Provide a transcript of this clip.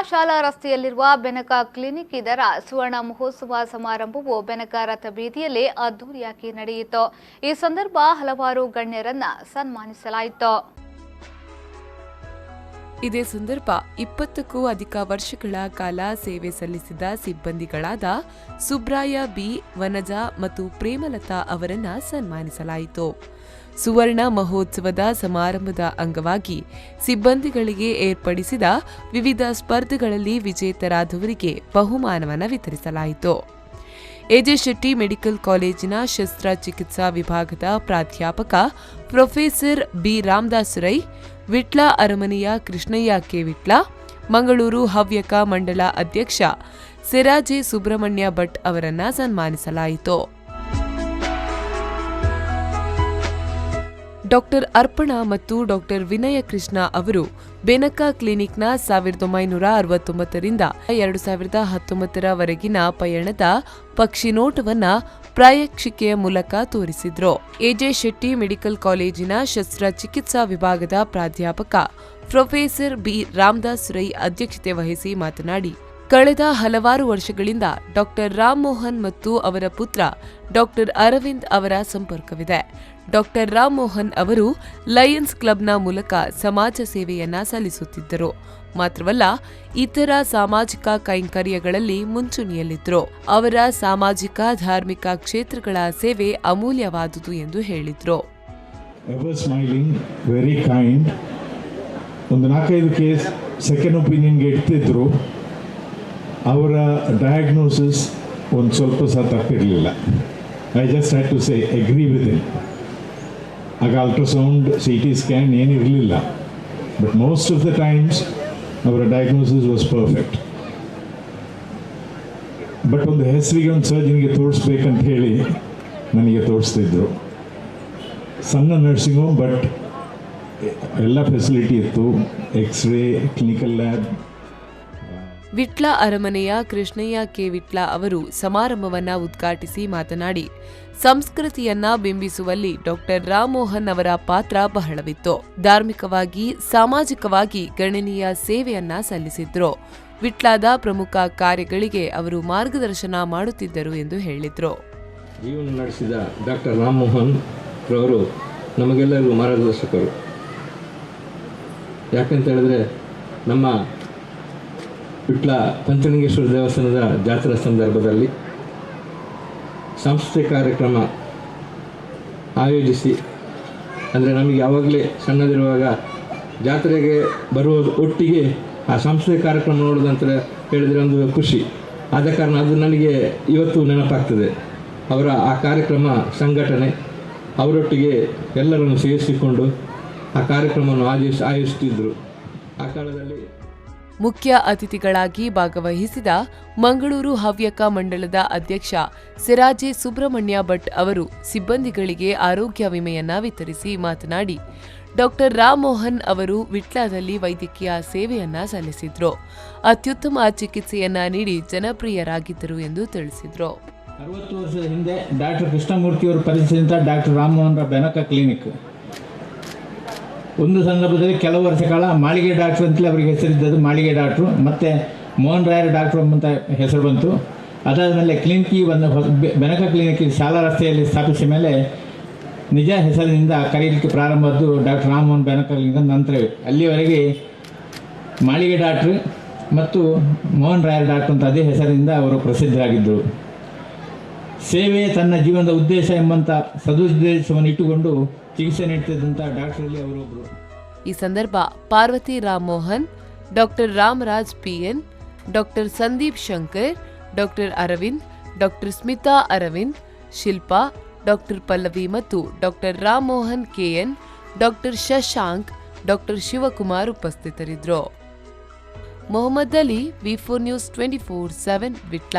ಶಾಲಾ ರಸ್ತೆಯಲ್ಲಿರುವ ಬೆನಕ ಕ್ಲಿನಿಕ್ ಇದರ ಸುವರ್ಣ ಮಹೋತ್ಸವ ಸಮಾರಂಭವು ಬೆನಕ ರಥ ಬೀದಿಯಲ್ಲಿ ಅದ್ದೂರಿಯಾಗಿ ನಡೆಯಿತು. ಈ ಸಂದರ್ಭ ಹಲವಾರು ಗಣ್ಯರನ್ನ ಸನ್ಮಾನಿಸಲಾಯಿತು. ಇದೇ ಸಂದರ್ಭ 20ಕ್ಕೂ ಅಧಿಕ ವರ್ಷಗಳ ಕಾಲ ಸೇವೆ ಸಲ್ಲಿಸಿದ ಸಿಬ್ಬಂದಿಗಳಾದ ಸುಬ್ರಾಯ ಬಿ, ವನಜಾ ಮತ್ತು ಪ್ರೇಮಲತಾ ಅವರನ್ನ ಸನ್ಮಾನಿಸಲಾಯಿತು. ಸುವರ್ಣ ಮಹೋತ್ಸವದ ಸಮಾರಂಭದ ಅಂಗವಾಗಿ ಸಿಬ್ಬಂದಿಗಳಿಗೆ ಏರ್ಪಡಿಸಿದ ವಿವಿಧ ಸ್ಪರ್ಧೆಗಳಲ್ಲಿ ವಿಜೇತರಾದವರಿಗೆ ಬಹುಮಾನವನ್ನು ವಿತರಿಸಲಾಯಿತು. ಎಜೆ ಶೆಟ್ಟಿ ಮೆಡಿಕಲ್ ಕಾಲೇಜಿನ ಶಸ್ತ್ರಚಿಕಿತ್ಸಾ ವಿಭಾಗದ ಪ್ರಾಧ್ಯಾಪಕ ಪ್ರೊಫೆಸರ್ ಬಿ ರಾಮದಾಸ್ ರೈ, ವಿಟ್ಲ ಅರಮನೆಯ ಕೃಷ್ಣಯ್ಯ ಕೆ ವಿಟ್ಲ, ಮಂಗಳೂರು ಹವ್ಯಕ ಮಂಡಲ ಅಧ್ಯಕ್ಷ ಸಿರಾಜೆ ಸುಬ್ರಹ್ಮಣ್ಯ ಭಟ್ ಅವರನ್ನ ಸನ್ಮಾನಿಸಲಾಯಿತು. ಡಾಕ್ಟರ್ ಅರ್ಪಣಾ ಮತ್ತು ಡಾಕ್ಟರ್ ವಿನಯ ಕೃಷ್ಣ ಅವರು ಬೆನಕ ಕ್ಲಿನಿಕ್ನ 1969ರಿಂದ 2019ರವರೆಗಿನ ಪಯಣದ ಪಕ್ಷಿನೋಟವನ್ನ ಪ್ರಾತ್ಯಕ್ಷಿಕೆಯ ಮೂಲಕ ತೋರಿಸಿದ್ರು. ಎಜೆ ಶೆಟ್ಟಿ ಮೆಡಿಕಲ್ ಕಾಲೇಜಿನ ಶಸ್ತ್ರಚಿಕಿತ್ಸಾ ವಿಭಾಗದ ಪ್ರಾಧ್ಯಾಪಕ ಪ್ರೊಫೆಸರ್ ಬಿ ರಾಮದಾಸ್ ರೈ ಅಧ್ಯಕ್ಷತೆ ವಹಿಸಿ ಮಾತನಾಡಿ, ಕಳೆದ ಹಲವಾರು ವರ್ಷಗಳಿಂದ ಡಾಕ್ಟರ್ ರಾಮ್ ಮೋಹನ್ ಮತ್ತು ಅವರ ಪುತ್ರ ಡಾಕ್ಟರ್ ಅರವಿಂದ್ ಅವರ ಸಂಪರ್ಕವಿದೆ. ಡಾಕ್ಟರ್ ರಾಮ್ ಮೋಹನ್ ಅವರು ಲಯನ್ಸ್ ಕ್ಲಬ್ನ ಮೂಲಕ ಸಮಾಜ ಸೇವೆಯನ್ನ ಸಲ್ಲಿಸುತ್ತಿದ್ದರು. ಮಾತ್ರವಲ್ಲ, ಇತರ ಸಾಮಾಜಿಕ ಕೈಂಕರ್ಯಗಳಲ್ಲಿ ಮುಂಚೂಣಿಯಲ್ಲಿದ್ದರು. ಅವರ ಸಾಮಾಜಿಕ ಧಾರ್ಮಿಕ ಕ್ಷೇತ್ರಗಳ ಸೇವೆ ಅಮೂಲ್ಯವಾದುದು ಎಂದು ಹೇಳಿದ್ರು. ಒಂದು 4-5 ಕೇಸ್ ಸೆಕೆಂಡ್ ಒಪಿನಿಯನ್ಗೆ ಇಡ್ತಿದ್ರು. ಅವರ ಡಯಾಗ್ನೋಸಿಸ್ ಒಂದು ಸ್ವಲ್ಪ ಸಹ ತಪ್ಪಿರಲಿಲ್ಲ. I just had to say agree with him. ಆಗ ಅಲ್ಟ್ರಾಸೌಂಡ್, CT ಸ್ಕ್ಯಾನ್ ಏನಿರಲಿಲ್ಲ. But most of the times ಅವರ ಡಯಾಗ್ನೋಸಿಸ್ ವಾಸ್ ಪರ್ಫೆಕ್ಟ್. ಬಟ್ ಒಂದು ಹೆಸರಿಗೆ ಒಂದು ಸರ್ಜನ್ಗೆ ತೋರಿಸ್ಬೇಕಂತ ಹೇಳಿ ನನಗೆ ತೋರಿಸ್ತಿದ್ರು. ಸಣ್ಣ ನರ್ಸಿಂಗ್ ಹೋಮ್, ಬಟ್ ಎಲ್ಲ ಫೆಸಿಲಿಟಿ ಇತ್ತು. X ray, clinical lab. ವಿಟ್ಲ ಅರಮನೆಯ ಕೃಷ್ಣಯ್ಯ ಕೆ ವಿಟ್ಲ ಅವರು ಸಮಾರಂಭವನ್ನ ಉದ್ಘಾಟಿಸಿ ಮಾತನಾಡಿ, ಸಂಸ್ಕೃತಿಯನ್ನ ಬಿಂಬಿಸುವಲ್ಲಿ ಡಾಕ್ಟರ್ ರಾಮ್ ಮೋಹನ್ ಅವರ ಪಾತ್ರ ಬಹಳವಿತ್ತು. ಧಾರ್ಮಿಕವಾಗಿ, ಸಾಮಾಜಿಕವಾಗಿ ಗಣನೀಯ ಸೇವೆಯನ್ನ ಸಲ್ಲಿಸಿದ್ರು. ವಿಟ್ಲದ ಪ್ರಮುಖ ಕಾರ್ಯಗಳಿಗೆ ಅವರು ಮಾರ್ಗದರ್ಶನ ಮಾಡುತ್ತಿದ್ದರು ಎಂದು ಹೇಳಿದ್ರು. ಜೀವನ ನಡೆಸಿದ ಡಾಕ್ಟರ್ ರಾಮ್ ಮೋಹನ್ ರವರು ನಮಗೆಲ್ಲರಿಗೂ ಮಾರ್ಗದರ್ಶಕರು. ಯಾಕಂತ ಹೇಳಿದ್ರೆ, ನಮ್ಮ ವಿಟ್ಲ ಪಂಚಲಿಂಗೇಶ್ವರ ದೇವಸ್ಥಾನದ ಜಾತ್ರಾ ಸಂದರ್ಭದಲ್ಲಿ ಸಾಂಸ್ಕೃತಿಕ ಕಾರ್ಯಕ್ರಮ ಆಯೋಜಿಸಿ, ಅಂದರೆ ನಮಗೆ ಯಾವಾಗಲೇ ಸಣ್ಣದಿರುವಾಗ ಜಾತ್ರೆಗೆ ಬರುವ ಒಟ್ಟಿಗೆ ಆ ಸಾಂಸ್ಕೃತಿಕ ಕಾರ್ಯಕ್ರಮ ನೋಡೋದಂತ ಹೇಳಿದರೆ ಒಂದು ಖುಷಿ. ಆದ ಕಾರಣ ಅದು ನನಗೆ ಇವತ್ತು ನೆನಪಾಗ್ತದೆ. ಅವರ ಆ ಕಾರ್ಯಕ್ರಮ ಸಂಘಟನೆ, ಅವರೊಟ್ಟಿಗೆ ಎಲ್ಲರನ್ನು ಸೇರಿಸಿಕೊಂಡು ಆ ಕಾರ್ಯಕ್ರಮವನ್ನು ಆಯೋಜಿಸುತ್ತಿದ್ದರು. ಆ ಕಾಲದಲ್ಲಿ ಮುಖ್ಯ ಅತಿಥಿಗಳಾಗಿ ಭಾಗವಹಿಸಿದ ಮಂಗಳೂರು ಹವ್ಯಕ ಮಂಡಲದ ಅಧ್ಯಕ್ಷ ಸಿರಾಜೆ ಸುಬ್ರಹ್ಮಣ್ಯ ಭಟ್ ಅವರು ಸಿಬ್ಬಂದಿಗಳಿಗೆ ಆರೋಗ್ಯ ವಿಮೆಯನ್ನ ವಿತರಿಸಿ ಮಾತನಾಡಿ, ಡಾಕ್ಟರ್ ರಾಮ್ ಮೋಹನ್ ಅವರು ವಿಟ್ಲದಲ್ಲಿ ವೈದ್ಯಕೀಯ ಸೇವೆಯನ್ನ ಸಲ್ಲಿಸಿದ್ರು. ಅತ್ಯುತ್ತಮ ಚಿಕಿತ್ಸೆಯನ್ನ ನೀಡಿ ಜನಪ್ರಿಯರಾಗಿದ್ದರು ಎಂದು ತಿಳಿಸಿದ್ರು. 60 ವರ್ಷದ ಹಿಂದೆ ಡಾಕ್ಟರ್ ಕೃಷ್ಣಮೂರ್ತಿಯವರು ಪರಿಚಯಿಸಿದ ಡಾಕ್ಟರ್ ರಾಮ್ ಮೋಹನ್ ಬೆನಕ ಕ್ಲಿನಿಕ್ ಒಂದು ಸಂದರ್ಭದಲ್ಲಿ ಕೆಲವು ವರ್ಷ ಕಾಲ ಮಾಳಿಗೆ ಡಾಕ್ಟ್ರು ಅಂತಲೇ ಅವರಿಗೆ ಹೆಸರಿದ್ದದ್ದು. ಮಾಳಿಗೆ ಡಾಕ್ಟ್ರು ಮತ್ತು ಮೋಹನ್ ರಾಯರ್ ಡಾಕ್ಟ್ರು ಅಂತ ಹೆಸರು ಬಂತು. ಅದಾದಮೇಲೆ ಕ್ಲಿನಿಕ್ ಒಂದು ಬೆನಕ ಕ್ಲಿನಿಕ್ ಶಾಲಾ ರಸ್ತೆಯಲ್ಲಿ ಸ್ಥಾಪಿಸಿದ ಮೇಲೆ ನಿಜ ಹೆಸರಿನಿಂದ ಕರೀಲಿಕ್ಕೆ ಪ್ರಾರಂಭದ್ದು ಡಾಕ್ಟರ್ ರಾಮ್ ಮೋಹನ್ ಬೆನಕ ಕ್ಲಿನಿಕ್. ನಂತರವೇ ಅಲ್ಲಿವರೆಗೆ ಮಾಳಿಗೆ ಡಾಕ್ಟ್ರು ಮತ್ತು ಮೋಹನ್ ರಾಯರ್ ಡಾಕ್ಟ್ರು ಅಂತ ಅದೇ ಹೆಸರಿನಿಂದ ಅವರು ಪ್ರಸಿದ್ಧರಾಗಿದ್ದರು. ಸೇವೆ ತನ್ನ ಜೀವನದ ಉದ್ದೇಶ ಎಂಬಂಥ ಸದುದ್ದೇಶವನ್ನು ಇಟ್ಟುಕೊಂಡು ಚಿಕಿತ್ಸೆ ನೀಡುತ್ತಿದ್ದಂಥ ಡಾಕ್ಟರಲ್ಲಿ ಅವರೊಬ್ಬರು. ಈ ಸಂದರ್ಭ Parvathi Ram Mohan, doctor Ramaraj PN, doctor Sandeep Shankar, doctor Aravind, doctor Smitha Aravind, Shilpa, doctor Pallavi ಮತ್ತು doctor Ram Mohan KN, doctor Shashank, doctor Shivakumar ಉಪಸ್ಥಿತರಿದ್ದರು. Mohammed Ali, V4 News 24/7 Vitla.